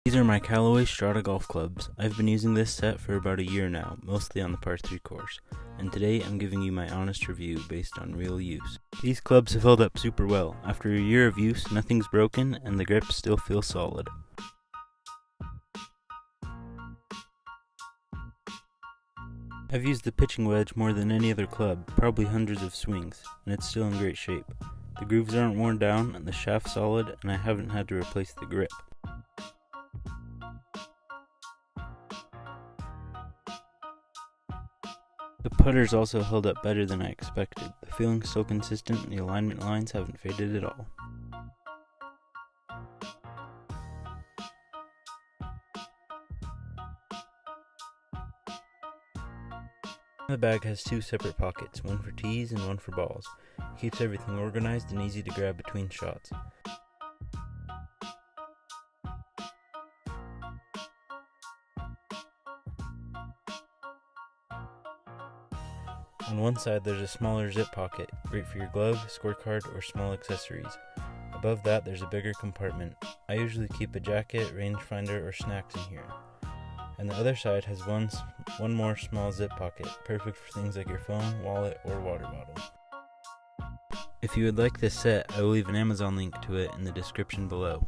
These are my Callaway Strata golf clubs. I've been using this set for about a year now, mostly on the par 3 course, and today I'm giving you my honest review based on real use. These clubs have held up super well. After a year of use, nothing's broken and the grip still feels solid. I've used the pitching wedge more than any other club, probably hundreds of swings, and it's still in great shape. The grooves aren't worn down and the shaft's solid, and I haven't had to replace the grip. The putter's also held up better than I expected. The feeling's so consistent and the alignment lines haven't faded at all. The bag has two separate pockets, one for tees and one for balls. It keeps everything organized and easy to grab between shots. On one side there's a smaller zip pocket, great for your glove, scorecard, or small accessories. Above that there's a bigger compartment. I usually keep a jacket, rangefinder, or snacks in here. And the other side has one more small zip pocket, perfect for things like your phone, wallet, or water bottle. If you would like this set, I will leave an Amazon link to it in the description below.